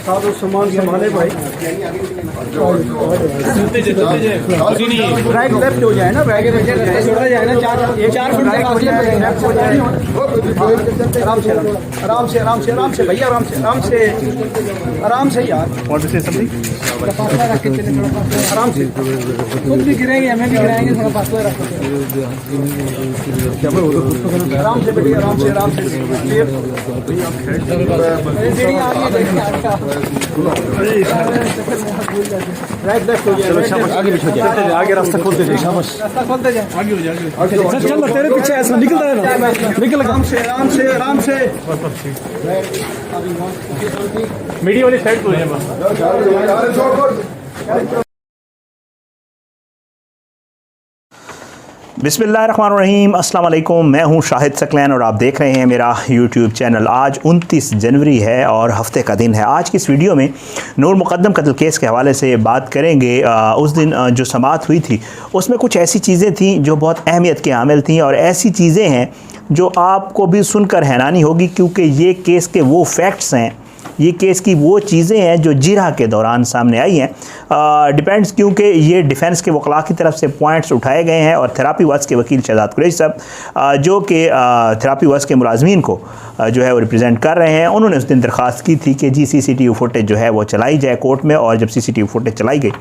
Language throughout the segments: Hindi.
साथ सामान संभाले भाई, राइट लेफ्ट हो जाए ना, छोड़ा जाए ना, 4 फुट राइट हो जाए, लेफ्ट हो जाए। आराम से आराम से आराम से आराम से भैया, आराम से आराम से आराम से यार। आराम से, तुम भी गिरेंगे हमें भी गिराएंगे, थोड़ा फासला रखो। आराम से बेटी, आराम से आराम से। राइट लेफ्ट हो जाए, आगे पीछे जाए, आगे रास्ता खोलते जाए, शाबाश रास्ता खोलते जाए, आगे हो जाए, आगे चल तेरे पीछे ऐसा निकलता है ना, निकल। आराम से आराम से आराम से। मीडिया वाली साइड को बिस्मिल्लाहिर्रहमानिर्रहीम, अस्सलाम वालेकुम। मैं हूं शाहिद सकलैन और आप देख रहे हैं मेरा यूट्यूब चैनल। आज 29 जनवरी है और हफ्ते का दिन है। आज की इस वीडियो में नूर मुक़द्दम कत्ल केस के हवाले से बात करेंगे। उस दिन जो समाअत हुई थी उसमें कुछ ऐसी चीज़ें थी जो बहुत अहमियत के हामिल थी और ऐसी चीज़ें हैं जो आपको भी सुनकर हैरानी होगी, क्योंकि ये केस के वो फैक्ट्स हैं, ये केस की वो चीज़ें हैं जो जिरह के दौरान सामने आई हैं। डिपेंड्स, क्योंकि ये डिफेंस के वकला की तरफ से पॉइंट्स उठाए गए हैं और थेरापी वर्क्स के वकील शहजाद कुरैशी साहब जो कि थेरापी वर्क्स के मुलाजमीन को जो है वो रिप्रेजेंट कर रहे हैं, उन्होंने उस दिन दरख्वास्त की थी कि जी CCTV फुटेज जो है वो चलाई जाए कोर्ट में। और जब CCTV फुटेज चलाई गई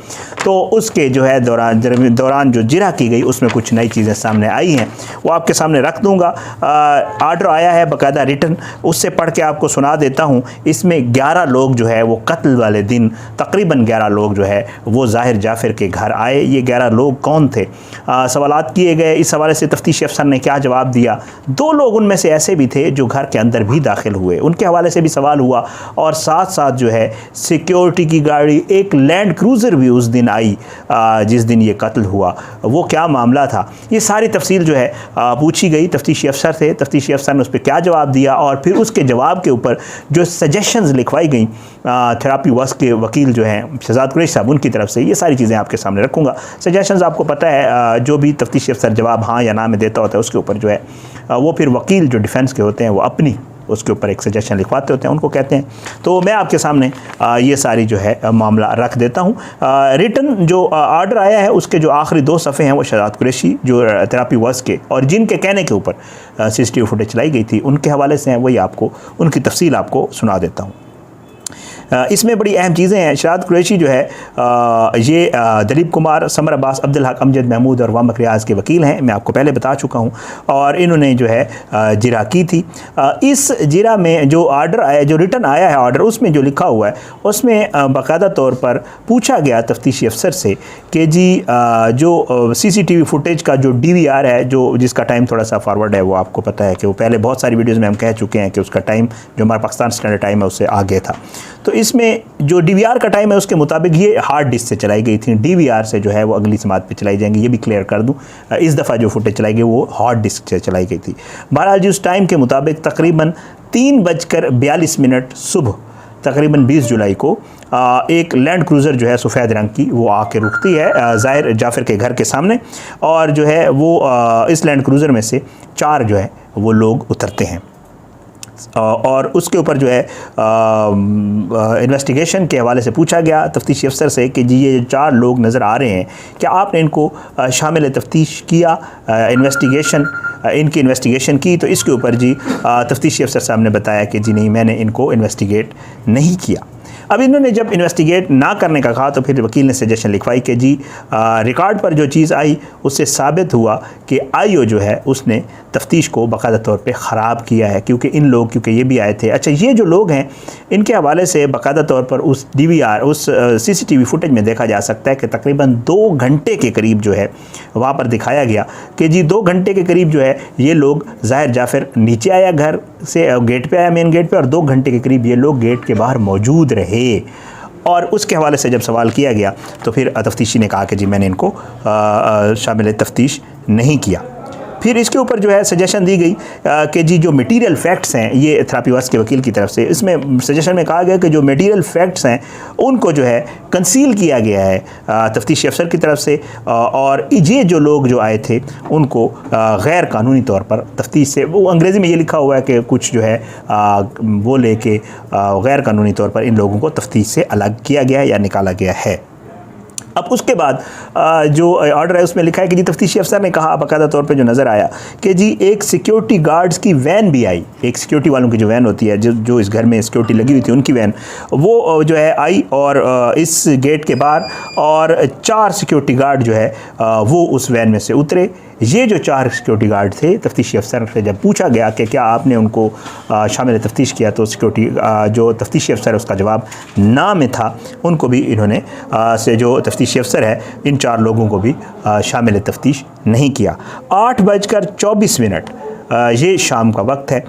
तो उसके जो है दौरान जो जिरह की गई उसमें कुछ नई चीज़ें सामने आई हैं, वो आपके सामने रख दूँगा। आर्डर आया है बाकायदा रिटर्न, उससे पढ़ के आपको सुना देता हूँ। इसमें 11 लोग जो है वो कत्ल वाले दिन तकरीबन 11 लोग जो है वो ज़ाहिर जाफ़िर के घर आए। ये 11 लोग कौन थे? सवालात किए गए। इस हवाले से तफ्तीशी अफसर ने क्या जवाब दिया? 2 लोग उनमें से ऐसे भी थे जो घर के अंदर भी दाखिल हुए, उनके हवाले से भी सवाल हुआ। और साथ साथ जो है सिक्योरिटी की गाड़ी, एक लैंड क्रूज़र भी उस दिन आई जिस दिन ये कत्ल हुआ। वो क्या मामला था, ये सारी तफसील जो है पूछी गई तफ्तीशी अफसर से। तफ्तीशी अफसर ने उस पर क्या जवाब दिया और फिर उसके जवाब के ऊपर जो सजेशंस लिखवाई गई थेरापी वर्क्स के वकील जो हैं शहजाद कुरैशी साहब, उनकी तरफ से ये सारी चीज़ें आपके सामने रखूँगा। सजेशंस आपको पता है, जो भी तफ्तीशी अफसर जवाब हाँ या ना में देता होता है उसके ऊपर जो है वो फिर वकील जो डिफेंस के होते हैं वो अपनी उसके ऊपर एक सजेशन लिखवाते होते हैं, उनको कहते हैं। तो मैं आपके सामने ये सारी जो है मामला रख देता हूँ। रिटर्न जो आर्डर आया है उसके जो आखिरी 2 सफ़े हैं वो शहजाद कुरैशी जो थेरापी वर्क्स के और जिनके कहने के ऊपर CCTV फुटेज चलाई गई थी उनके हवाले से हैं, वही आपको उनकी तफसील आपको सुना देता हूँ। इसमें बड़ी अहम चीज़ें हैं। शहजाद कुरैशी जो है ये दिलीप कुमार, समर अब्बास, अब्दुल हक, अमजद महमूद और वामक रियाज के वकील हैं, मैं आपको पहले बता चुका हूँ। और इन्होंने जो है जिरा की थी। इस जिरा में जो आर्डर आया, जो रिटर्न आया है आर्डर, उसमें जो लिखा हुआ है उसमें बाकायदा तौर पर पूछा गया तफ्तीशी अफसर से कि जी जो CCTV फुटेज का जो DVR है, जो जिसका टाइम थोड़ा सा फॉरवर्ड है, वो आपको पता है कि वो पहले बहुत सारी वीडियोज़ में हम कह चुके हैं कि उसका टाइम जो हमारा पाकिस्तान स्टैंडर्ड टाइम है उससे आगे था। तो इसमें जो DVR का टाइम है उसके मुताबिक ये हार्ड डिस्क से चलाई गई थी, DVR से जो है वो अगली समात पे चलाई जाएंगी, ये भी क्लियर कर दूं। इस दफ़ा जो फुटेज चलाई गई वो हार्ड डिस्क से चलाई गई थी। बहरहाल जी उस टाइम के मुताबिक तकरीबन 3:42 सुबह तकरीबन 20 जुलाई को एक लैंड क्रूज़र जो है सफ़ेद रंग की वो आके रुकती है ज़ाहिर जाफ़िर के घर के सामने। और जो है वो इस लैंड क्रूज़र में से 4 जो है वो लोग उतरते हैं और उसके ऊपर जो है इन्वेस्टिगेशन के हवाले से पूछा गया तफ्तीशी अफसर से कि जी ये 4 लोग नज़र आ रहे हैं, क्या आपने इनको शामिल तफ्तीश किया, इनकी इन्वेस्टिगेशन की? तो इसके ऊपर जी तफ्तीशी अफसर साहब ने बताया कि जी नहीं, मैंने इनको इन्वेस्टिगेट नहीं किया। अब इन्होंने जब इन्वेस्टिगेट ना करने का कहा तो फिर वकील ने सजेशन लिखवाई कि जी रिकॉर्ड पर जो चीज़ आई उससे साबित हुआ कि IO जो है उसने तफ्तीश को बाकायदा तौर पे ख़राब किया है, क्योंकि ये भी आए थे। अच्छा, ये जो लोग हैं इनके हवाले से बाकायदा तौर पर उस DVR उस CCTV फुटेज में देखा जा सकता है कि तकरीबन 2 घंटे के करीब जो है वहाँ पर दिखाया गया कि जी 2 घंटे के करीब जो है ये लोग ज़ाहिर जाफ़िर नीचे आया, घर से गेट पे आया, मेन गेट पे, और 2 घंटे के करीब ये लोग गेट के बाहर मौजूद रहे। और उसके हवाले से जब सवाल किया गया तो फिर तफ्तीशी ने कहा कि जी मैंने इनको शामिल तफ्तीश नहीं किया। फिर इसके ऊपर जो है सजेशन दी गई कि जी जो मटीरियल फैक्ट्स हैं, ये थेरेपी वर्क्स के वकील की तरफ से इसमें सजेशन में कहा गया कि जो मटीरियल फैक्ट्स हैं उनको जो है कंसील किया गया है तफ्तीशी अफसर की तरफ से, और ये जो लोग जो आए थे उनको गैर कानूनी तौर पर तफ्तीश से, वो अंग्रेज़ी में ये लिखा हुआ है कि कुछ जो है वो लेके गैर कानूनी तौर पर इन लोगों को तफ्तीश से अलग किया गया है या निकाला गया है। अब उसके बाद जो ऑर्डर है उसमें लिखा है कि जी तफ्तीशी अफसर ने कहा बाकायदा तौर पे जो नज़र आया कि जी एक सिक्योरिटी गार्ड्स की वैन भी आई, एक सिक्योरिटी वालों की जो वैन होती है, जो इस घर में सिक्योरिटी लगी हुई थी उनकी वैन, वो जो है आई और इस गेट के बाहर, और 4 सिक्योरिटी गार्ड जो है वो उस वैन में से उतरे। ये जो 4 सिक्योरिटी गार्ड थे, तफ्तीशी अफसर से जब पूछा गया कि क्या आपने उनको शामिल तफ्तीश किया, तो सिक्योरिटी जो तफ्तीशी अफसर है उसका जवाब ना में था। उनको भी इन्होंने से जो तफ्तीशी अफसर है इन 4 लोगों को भी शामिल तफ्तीश नहीं किया। 8:24 ये शाम का वक्त है।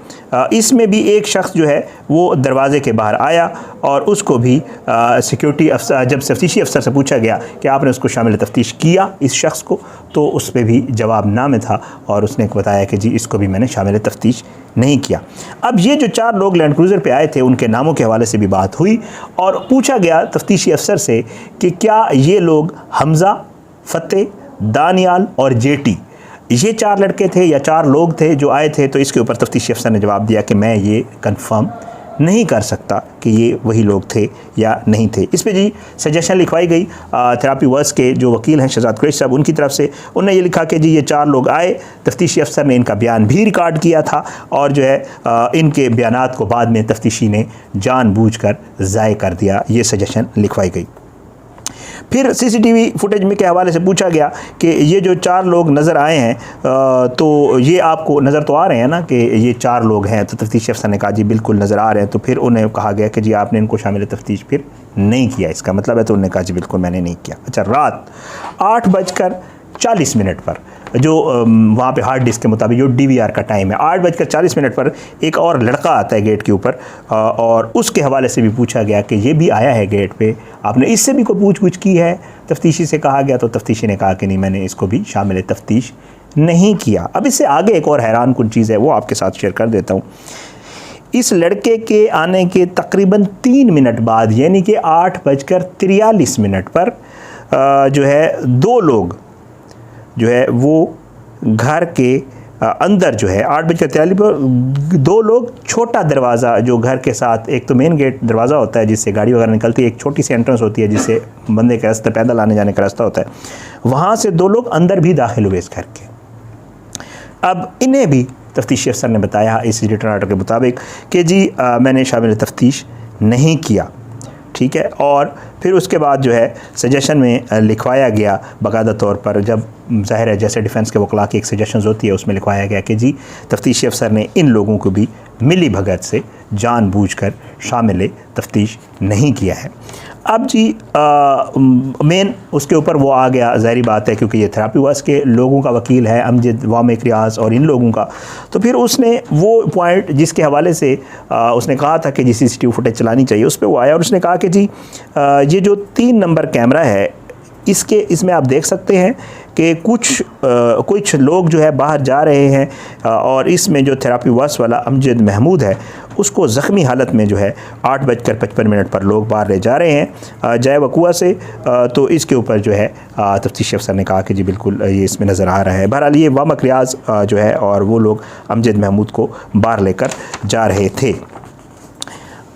इसमें भी एक शख्स जो है वो दरवाज़े के बाहर आया और उसको भी सिक्योरिटी अफसर, जब तफ्तीशी अफसर से पूछा गया कि आपने उसको शामिल तफ्तीश किया इस शख्स को, तो उस पर भी जवाब ना में था और उसने बताया कि जी इसको भी मैंने शामिल तफ्तीश नहीं किया। अब ये जो 4 लोग लैंड क्रूज़र पे आए थे उनके नामों के हवाले से भी बात हुई और पूछा गया तफ्तीशी अफसर से कि क्या ये लोग हमज़ा, फ़तेह, दानियाल और जेटी, ये 4 लड़के थे या 4 लोग थे जो आए थे। तो इसके ऊपर तफ्तीशी अफसर ने जवाब दिया कि मैं ये कंफर्म नहीं कर सकता कि ये वही लोग थे या नहीं थे। इस पे जी सजेशन लिखवाई गई थेरेपी वर्क्स के जो वकील हैं शहजाद कुरैशी साहब, उनकी तरफ से। उन्होंने ये लिखा कि जी ये 4 लोग आए, तफ्तीशी अफसर ने इनका बयान भी रिकॉर्ड किया था और जो है इनके बयानात को बाद में तफ्तीशी ने जानबूझकर ज़ाय कर दिया। ये सजेशन लिखवाई गई। फिर सीसीटीवी फुटेज में के हवाले से पूछा गया कि ये जो 4 लोग नज़र आए हैं तो ये आपको नज़र तो आ रहे हैं ना कि ये 4 लोग हैं। तो तफ्तीशी अफसर ने कहा जी बिल्कुल नज़र आ रहे हैं। तो फिर उन्हें कहा गया कि जी आपने इनको शामिल तफ्तीश फिर नहीं किया, इसका मतलब है। तो उन्होंने कहा जी बिल्कुल मैंने नहीं किया। अच्छा, रात 8:40 पर जो वहाँ पे हार्ड डिस्क के मुताबिक जो DVR का टाइम है, 8:40 पर एक और लड़का आता है गेट के ऊपर और उसके हवाले से भी पूछा गया कि ये भी आया है गेट पे, आपने इससे भी कोई पूछ की है? तफ्तीशी से कहा गया तो तफ्तीशी ने कहा कि नहीं, मैंने इसको भी शामिल तफ्तीश नहीं किया। अब इससे आगे एक और हैरान कुन चीज़ है वो आपके साथ शेयर कर देता हूँ। इस लड़के के आने के तकरीबन 3 मिनट बाद यानी कि 8:43 पर जो है 2 लोग जो है वो घर के अंदर जो है 8:43 पर 2 लोग छोटा दरवाज़ा जो घर के साथ, एक तो मेन गेट दरवाज़ा होता है जिससे गाड़ी वगैरह निकलती है, एक छोटी सी एंट्रेंस होती है जिससे बंदे के रास्ते पैदल आने जाने का रास्ता होता है, वहाँ से 2 लोग अंदर भी दाखिल हुए इस घर के। अब इन्हें भी तफ्तीशी अफसर ने बताया इस रिटर्न ऑर्डर के मुताबिक कि जी मैंने शामिल तफ्तीश नहीं किया, ठीक है। और फिर उसके बाद जो है सजेशन में लिखवाया गया बाकायदा तौर पर, जब ज़ाहिर है जैसे डिफेंस के वकला की एक सजेशंस होती है उसमें लिखवाया गया कि जी तफ्तीशी अफसर ने इन लोगों को भी मिली भगत से जानबूझकर शामिल तफ्तीश नहीं किया है। अब जी मेन उसके ऊपर वो आ गया, ज़ाहिर बात है क्योंकि ये थेरेपी वर्क्स के लोगों का वकील है, अमजद, वामिक, रियाज और इन लोगों का। तो फिर उसने वो पॉइंट जिसके हवाले से उसने कहा था कि जी CCTV फुटेज चलानी चाहिए, उस पर वो आया और उसने कहा कि जी ये जो 3 नंबर कैमरा है इसमें आप देख सकते हैं कि कुछ लोग जो है बाहर जा रहे हैं और इसमें जो थेरेपी वर्क्स वाला अमजद महमूद है उसको ज़ख्मी हालत में जो है 8:55 पर लोग बाहर ले जा रहे हैं जाए वकुआ से। तो इसके ऊपर जो है तफ्तीशी अफसर ने कहा कि जी बिल्कुल ये इसमें नज़र आ रहा है। बहरहाल ये वामक, रियाज जो है और वो लोग अमजद महमूद को बाहर लेकर जा रहे थे।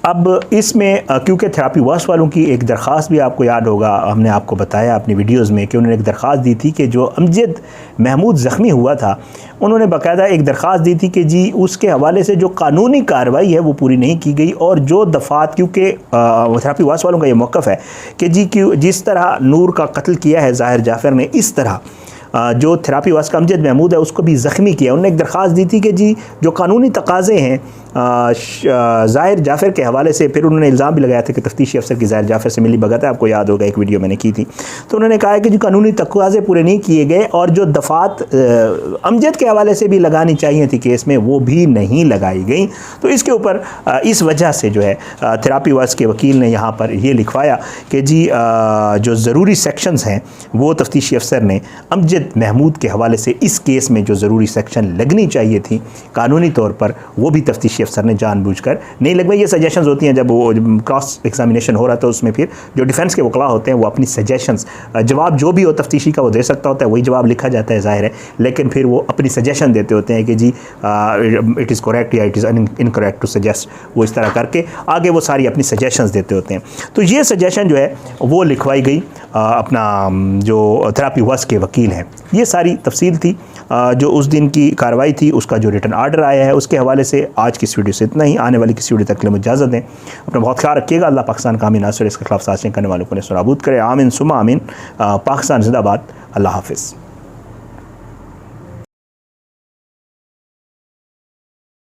अब इसमें क्योंकि थेरेपी वर्क्स वालों की एक दरख्वास्त भी आपको याद होगा, हमने आपको बताया अपनी वीडियोज़ में कि उन्होंने एक दरख्वास्त दी थी कि जो अमजद महमूद ज़ख्मी हुआ था उन्होंने बाकायदा एक दरख्वास्त दी थी कि जी उसके हवाले से जो कानूनी कार्रवाई है वो पूरी नहीं की गई और जो दफ़ात, क्योंकि थेरेपी वर्क्स वालों का ये मौक़िफ़ है कि जी जिस तरह नूर का कत्ल किया है ज़ाहिर जाफ़र ने, इस तरह जो थेरेपी वर्क्स का अमजद महमूद है उसको भी ज़ख्मी किया। उन्होंने एक दरख्वास्त दी थी कि जी जो कानूनी तकाज़े हैं ज़ाहिर जाफ़र के हवाले से फिर उन्होंने इल्ज़ाम भी लगाया था कि तफ्तीशी अफसर की ज़ाहिर जाफ़र से मिली भगत है, आपको याद होगा एक वीडियो मैंने की थी। तो उन्होंने कहा है कि जो कानूनी तक़ाज़े पूरे नहीं किए गए और जो दफ़ात अमजद के हवाले से भी लगानी चाहिए थी केस में, वो भी नहीं लगाई गई। तो इसके ऊपर इस वजह से जो है थेरापी वर्स के वकील ने यहाँ पर ये लिखवाया कि जी जो ज़रूरी सेक्शंस हैं वो तफ्तीशी अफसर ने अमजद महमूद के हवाले से इस केस में जो ज़रूरी सेक्शन लगनी चाहिए थी कानूनी तौर पर, वो भी तफ्तीशी अफसर ने जानबूझकर नहीं लगवाई। ये सजेशंस होती हैं जब वो क्रॉस एग्जामिनेशन हो रहा था, उसमें फिर जो डिफेंस के वकला होते हैं वो अपनी सजेशंस, जवाब जो भी हो तफ्तीशी का वो दे सकता होता है, वही जवाब लिखा जाता है ज़ाहिर है, लेकिन फिर वो अपनी सजेशन देते होते हैं कि जी इट इज़ करेक्ट या it is incorrect to suggest, वो इस तरह करके आगे वो सारी अपनी सजेशंस देते होते हैं। तो ये सजेशन जो है वो लिखवाई गई अपना जो थेरापी वर्स के वकील हैं। ये सारी तफसील थी जो उस दिन की कार्रवाई थी, उसका जो रिटर्न आर्डर आया है उसके हवाले से आज की इस वीडियो से इतना ही। आने वाली किसी वीडियो तक के लिए मुझे इजाज़त दें। अपना बहुत ख्याल रखिएगा। अल्लाह पाकिस्तान का आमीन नासिर, इसके खिलाफ साजिशें करने वालों को नाबूद करे। आमीन सुमा आमीन। पाकिस्तान जिंदाबाद। अल्लाह हाफिज़।